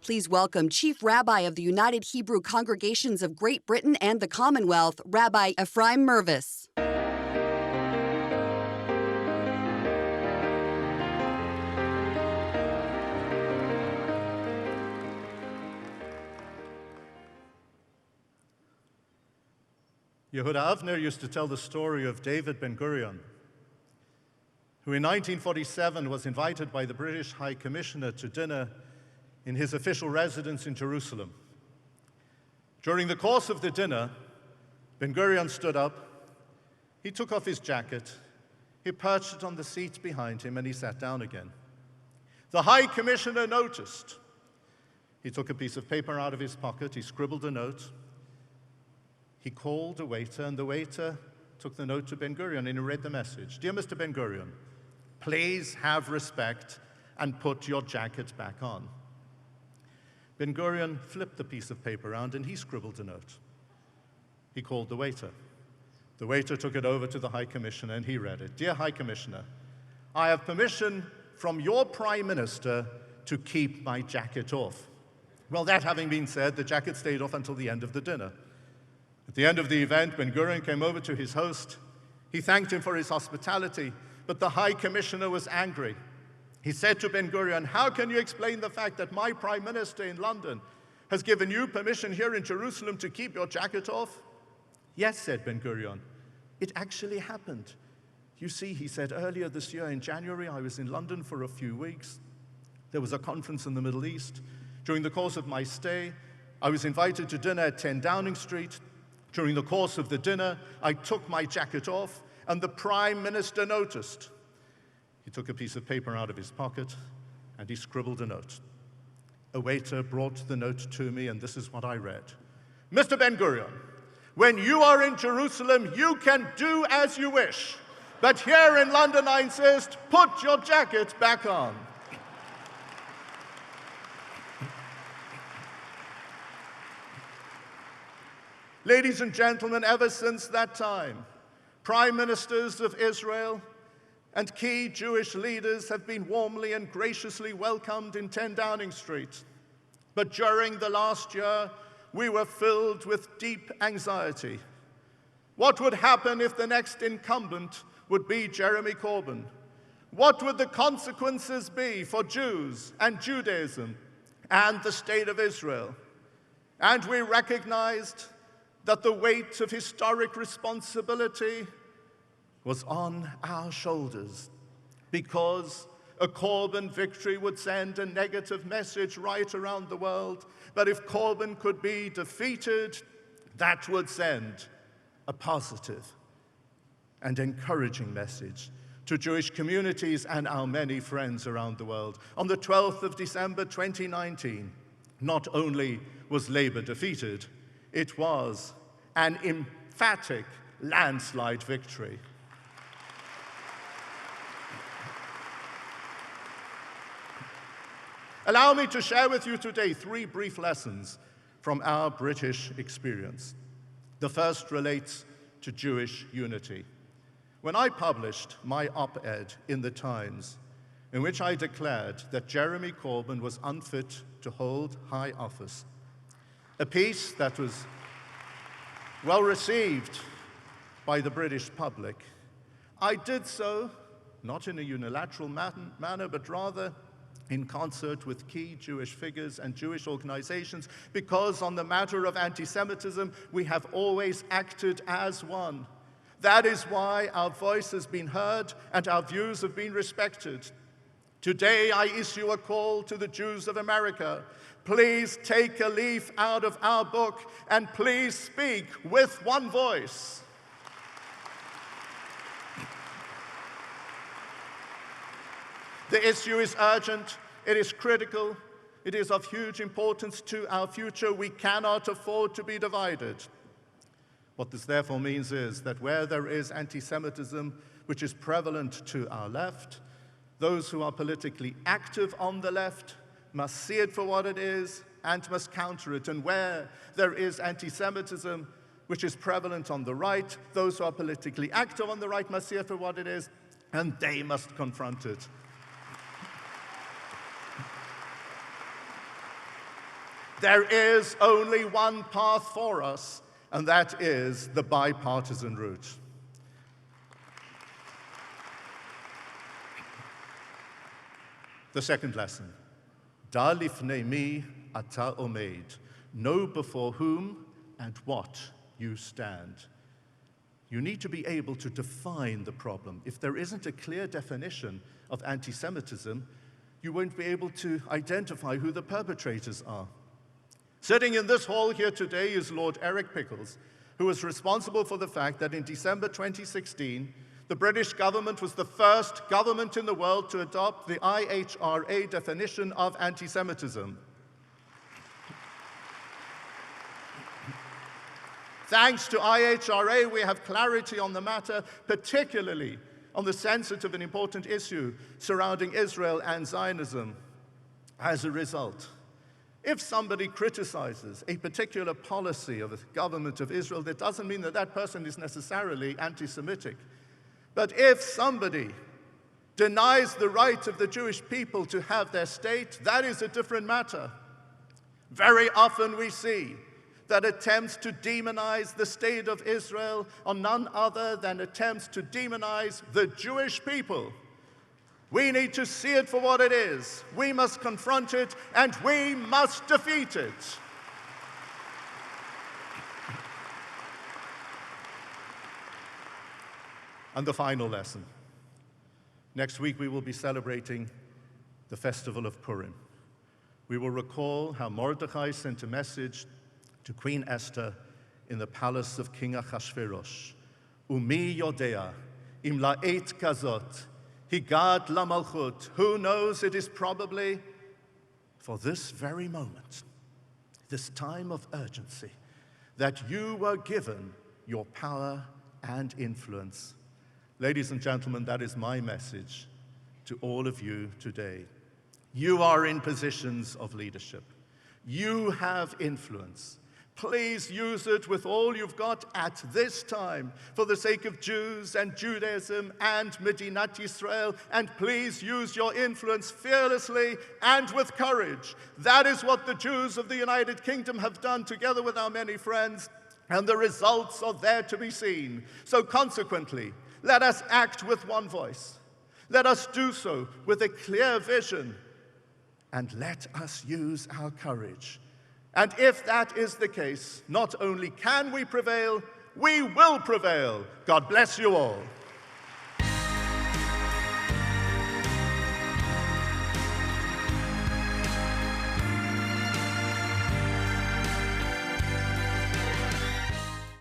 Please welcome Chief Rabbi of the United Hebrew Congregations of Great Britain and the Commonwealth, Rabbi Ephraim Mirvis. Yehuda Avner used to tell the story of David Ben-Gurion, who in 1947 was invited by the British High Commissioner to dinner in his official residence in Jerusalem. During the course of the dinner, Ben-Gurion stood up, he took off his jacket, he perched it on the seat behind him, and he sat down again. The High Commissioner noticed. He took a piece of paper out of his pocket, he scribbled a note. He called a waiter, and the waiter took the note to Ben-Gurion, and he read the message. Dear Mr. Ben-Gurion, please have respect and put your jacket back on. Ben-Gurion flipped the piece of paper around, and he scribbled a note. He called the waiter. The waiter took it over to the High Commissioner, and he read it. Dear High Commissioner, I have permission from your Prime Minister to keep my jacket off. Well, that having been said, the jacket stayed off until the end of the dinner. At the end of the event, Ben-Gurion came over to his host. He thanked him for his hospitality, but the High Commissioner was angry. He said to Ben-Gurion, how can you explain the fact that my Prime Minister in London has given you permission here in Jerusalem to keep your jacket off? Yes, said Ben-Gurion, it actually happened. You see, he said, earlier this year in January, I was in London for a few weeks. There was a conference in the Middle East. During the course of my stay, I was invited to dinner at 10 Downing Street. During the course of the dinner, I took my jacket off, and the Prime Minister noticed. He took a piece of paper out of his pocket, and he scribbled a note. A waiter brought the note to me, and this is what I read. Mr. Ben-Gurion, when you are in Jerusalem, you can do as you wish. But here in London, I insist, put your jacket back on. Ladies and gentlemen, ever since that time, prime ministers of Israel and key Jewish leaders have been warmly and graciously welcomed in 10 Downing Street. But during the last year, we were filled with deep anxiety. What would happen if the next incumbent would be Jeremy Corbyn? What would the consequences be for Jews and Judaism and the State of Israel? And we recognized that the weight of historic responsibility was on our shoulders, because a Corbyn victory would send a negative message right around the world. But if Corbyn could be defeated, that would send a positive and encouraging message to Jewish communities and our many friends around the world. On the 12th of December 2019, not only was Labour defeated, it was an emphatic landslide victory. Allow me to share with you today 3 brief lessons from our British experience. The first relates to Jewish unity. When I published my op-ed in the Times, in which I declared that Jeremy Corbyn was unfit to hold high office, a piece that was well received by the British public, I did so not in a unilateral manner, but rather in concert with key Jewish figures and Jewish organizations, because on the matter of anti-Semitism, we have always acted as one. That is why our voice has been heard and our views have been respected. Today, I issue a call to the Jews of America. Please take a leaf out of our book and please speak with one voice. The issue is urgent, it is critical, it is of huge importance to our future. We cannot afford to be divided. What this therefore means is that where there is anti-Semitism, which is prevalent to our left, those who are politically active on the left must see it for what it is and must counter it. And where there is anti-Semitism, which is prevalent on the right, those who are politically active on the right must see it for what it is, and they must confront it. There is only one path for us, and that is the bipartisan route. The second lesson, Da lifnei mi ata omed. Know before whom and what you stand. You need to be able to define the problem. If there isn't a clear definition of anti-Semitism, you won't be able to identify who the perpetrators are. Sitting in this hall here today is Lord Eric Pickles, who was responsible for the fact that in December 2016, the British government was the first government in the world to adopt the IHRA definition of anti-Semitism. Thanks to IHRA, we have clarity on the matter, particularly on the sensitive and important issue surrounding Israel and Zionism. As a result, if somebody criticizes a particular policy of the government of Israel, that doesn't mean that that person is necessarily anti-Semitic. But if somebody denies the right of the Jewish people to have their state, that is a different matter. Very often we see that attempts to demonize the state of Israel are none other than attempts to demonize the Jewish people. We need to see it for what it is. We must confront it, and we must defeat it. And the final lesson. Next week we will be celebrating the festival of Purim. We will recall how Mordechai sent a message to Queen Esther in the palace of King Achashverosh. Umi yodea, im la'et kazot, higad lamalchut. Who knows, it is probably for this very moment, this time of urgency, that you were given your power and influence. Ladies and gentlemen, that is my message to all of you today. You are in positions of leadership. You have influence. Please use it with all you've got at this time for the sake of Jews and Judaism and Medinat Yisrael, and please use your influence fearlessly and with courage. That is what the Jews of the United Kingdom have done together with our many friends, and the results are there to be seen. So consequently, let us act with one voice. Let us do so with a clear vision, and let us use our courage. And if that is the case, not only can we prevail, we will prevail. God bless you all.